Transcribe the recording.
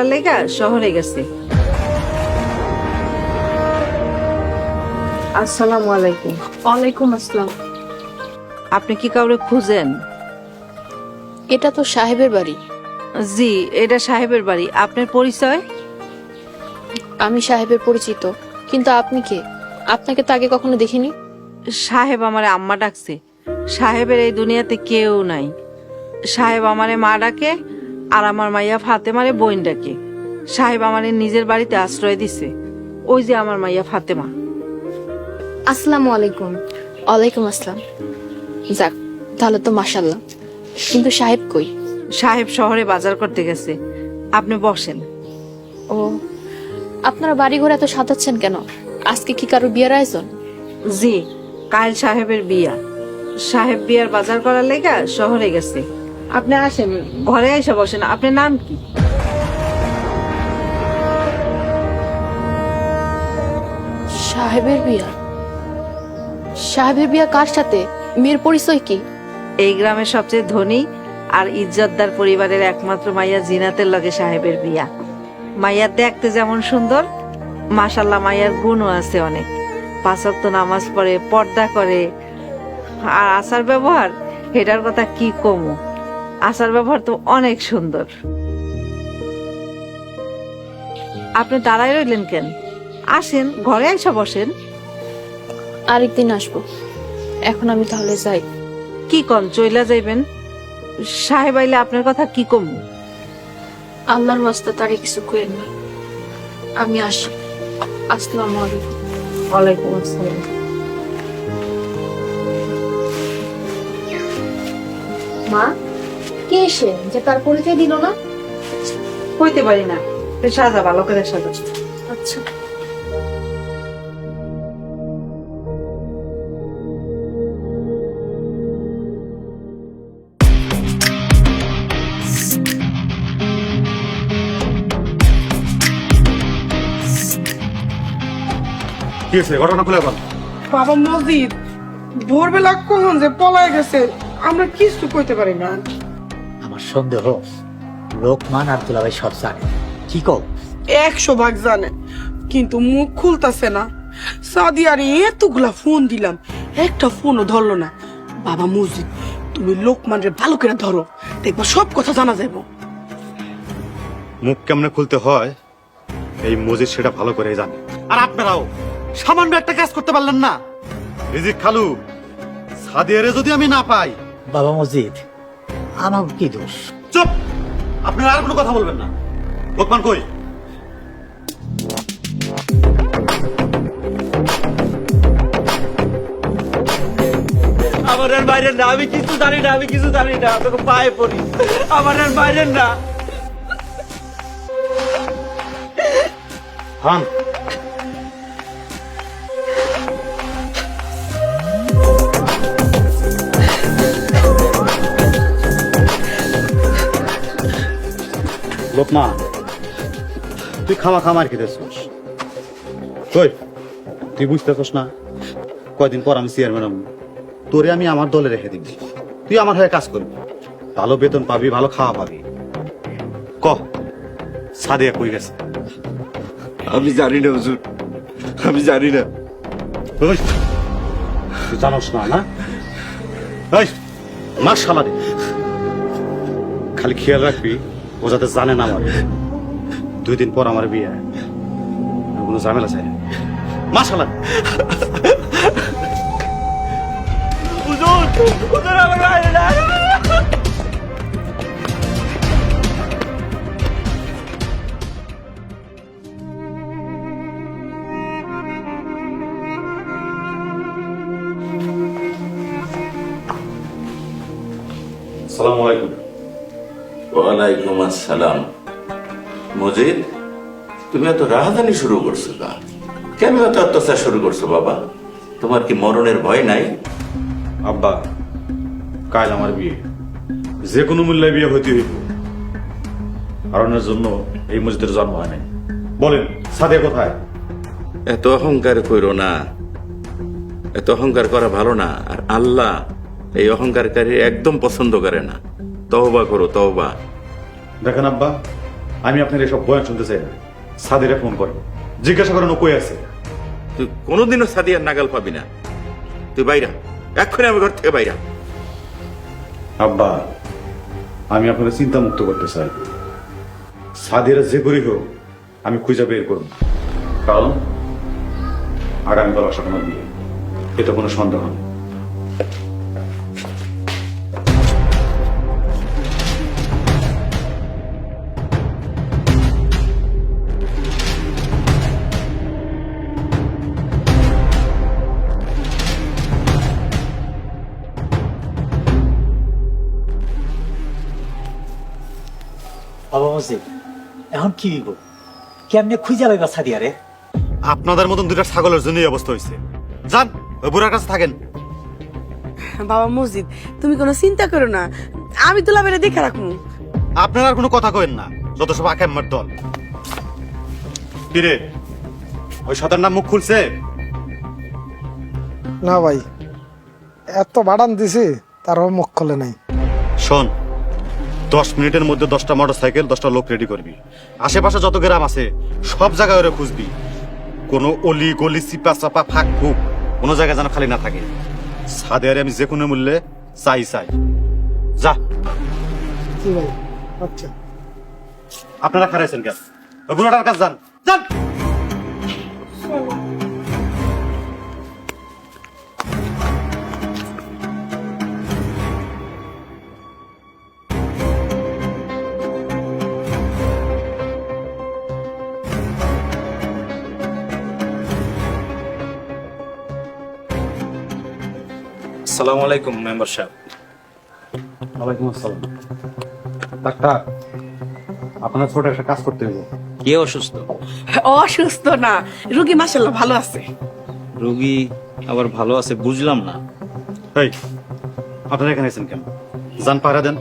করার লেগা শহরে গেছে। আসসালামু আলাইকুম। ওয়ালাইকুম আসসালাম। আপনি কি কাউরে খুঁজেন? এটা তো সাহেবের বাড়ি। জি, এটা সাহেবের বাড়ি। আপনার পরিচয়? আমি সাহেবের পরিচিত, কিন্তু আপনি কে? আপনাকে তো আগে কখনো দেখিনি। সাহেব আমারে আম্মা ডাকছে। সাহেবের এই দুনিয়াতে কেউ নাই। সাহেব আমারে মা ডাকে, আর আমার মাইয়া ফাতেমারে বোন ডাকে। সাহেব আমারে নিজের বাড়িতে আশ্রয় দিছে। ওই যে আমার মাইয়া ফাতেমা। আসসালামু আলাইকুম। ওয়ালাইকুম আসসালাম। যাক, তাহলে তো মাশাল্লাহ। কিন্তু সাহেব কই? সাহেব শহরে বাজার করতে গেছে। আপনি বসেন। ও, আপনারা বাড়ি ঘরে এত সাজাচ্ছেন কেন? আজকে কি কারো বিয়ের আয়োজন? জি, কাল সাহেবের বিয়া। সাহেব বিয়ার বাজার করার লেগা শহরে গেছে। আপনি আসেন, ঘরে এসে বসেন। আপনার নাম কি? সাহেবের বিয়া? সাহেবের বিয়া কার সাথে? মেয়ের পরিচয় কি? এই গ্রামের সবচেয়ে ধনী আর ইজ্জতদার পরিবারের একমাত্র মাইয়া জিনাতের লগে সাহেবের বিয়া। মাইয়া দেখতে যেমন সুন্দর, মাশাল্লাহ মাইয়ার গুণও আছে অনেক। 5 ওয়াক্ত নামাজ পড়ে, পর্দা করে। আর আচার ব্যবহার, এটার কথা কি কমু। আচার ব্যবহার তো অনেক সুন্দর। আপনি দাঁড়ায় রইলেন কেন? আসেন, ঘরে এসে বসেন। আরেকদিন আসবো, এখন আমি তাহলে যাই। কি কন, চইলা যাইবেন? সাহেব আইলে আপনার কথা কি কমু? আল্লাহর ওয়াস্তে তারে কিছু কইেন না। আমি আসি। আসসালামু আলাইকুম। ওয়ালাইকুম আসসালাম। মা, কে এসে যে তার পরিচয় দিল না? কইতে পারি না। সাজা, ভালো করে সাজা। আচ্ছা। কি হয়েছে? ঘটনা খুলে বল। বাবা মসজিদ ভোরবেলা কখন যে পলায় গেছে আমরা কিছু কইতে পারি না। আমার সন্দেহ লোকমান আর দুলাভাই সব জানে। কি কও? 100 ভাগ জানে, কিন্তু মুখ খুলতাছে না। সাদিয়ার এতগুলা ফোন দিলাম, একটা ফোনও ধরলো না। বাবা মসজিদ, তুমি লোকমানরে ভালো করে ধরো, দেখবা সব কথা জানা যাইব। মুখ কেমনে খুলতে হয় এই মজিদ সেটা ভালো করে জানে। আর আপনারাও সামান্য একটা কাজ করতে পারলেন না। রিজিক খালু, সাদিয়ারে যদি আমি না পাই। বাবা মজিদ, আমার কি দোষ? চুপ! আপনারা আর কোনো কথা বলবেন না। লোকমান কই? আমার আর বাইরের না, আমি কিছু জানি না, আমি কিছু জানি না। তোকে পায়ে পড়ি, আমার আর বাইরের না। হান, লোকমান, তুই খামার খেতেছিস। কই, তুই বুঝতেছিস না? কয়দিন পর আমি চেয়ারম্যান হব। তোরে আমি আমার দলে রেখে দিব। তুই আমার হয়ে কাজ করবি, ভালো বেতন পাবি, ভালো খাওয়া পাবি। ক, সাদিয়া কই গেছে? আমি জানি না হুজুর, আমি জানি না। ওই, তুই জানোস না না? এই, মার শালা রে। খালি খেয়াল রাখবি ও যাতে জানে না আমার 2 দিন পর আমার বিয়ে। আমি কোনো ঝামেলা চাই না। মার শালা। হুজুর, হুজুর আমার বাইরে না। আসসালামু আলাইকুম। ওয়ালাইকুম আসসালাম। মজিদ, তুমি এত রাহাজানি শুরু করছো কেন? এত অত্যাচার শুরু করছো বাবা? তোমার কি মরণের ভয় নাই? আব্বা, কাল আমার বিয়ে, যে কোনো মূল্যে বিয়ে হইতে হইব। কারণের জন্য এই মসজিদের জন্ম হয় নাই। বলেন, সাদিয়া কোথায়? এত অহংকার করো না, এত অহংকার করা ভালো না। আর আল্লাহ এই অহংকারী একদম পছন্দ করে না। তওবা করো, তওবা। দেখেন আব্বা, আমি আপনার এসব বয়ান শুনতে চাই না। সাদিরা ফোন করেন, জিজ্ঞাসা করেন ও কই আছে। তুই কোনোদিনও সাদিয়ার নাগাল পাবি না। তুই বাইরা, এক্ষুনি আমি ঘর থেকে বাইরা। আব্বা, আমি আপনাকে চিন্তা মুক্ত করতে চাই। সাদিরা যে করি হোক আমি খুঁজে বের করব, কারণ আগামীকাল আসার আমার বিয়ে, এতে কোনো সন্দেহ নেই। বাবা মসজিদ, এখন কি হইব? কেমনে খুঁজে পাইবা সাদিয়া রে? আপনাদের মতন দুইটা ছাগলের জন্যই অবস্থা হয়েছে। যান, ওই বুড়ার কাছে থাকেন। বাবা মসজিদ, তুমি কোনো চিন্তা করো না, আমি দুলাভাইরে দেখে রাখবো। আপনারা আর কোনো কথা কইেন না, যত সব আকাম্মার দল। কিরে, ওই সাতার নাম মুখ খুলছে? না ভাই, এত বাড়ান দিছি তারও মুখ খোলে নাই। শোন, 10 মিনিটের মধ্যে 10টা মোটরসাইকেল, 10টা লোক রেডি করবি। আশেপাশে যত গ্রাম আছে সব জায়গায় ওরা খুঁজবি। কোনো অলি গলি চিপা চাপা ফাঁক ফুক কোনো জায়গায় যেন খালি না থাকে। সাদিয়ারে আমি যে কোনো মূল্যে চাই। যা। জি ভাই, আচ্ছা। আপনারা খারাইছেন কেন? ওই বুড়াটার কাছে যান, যান। আসসালামু আলাইকুম মেম্বার সাহেব। ওয়ালাইকুম আসসালাম। ডাক্তার, আপনার ছোট একটা কাজ করতে হবে। কে অসুস্থ? অসুস্থ না, রুগী মাশাআল্লাহ ভালো আছে। রোগী আবার ভালো আছে বুঝলাম না। এই, আপনারা এখানে আছেন কেন? যান, পাহারা দেন।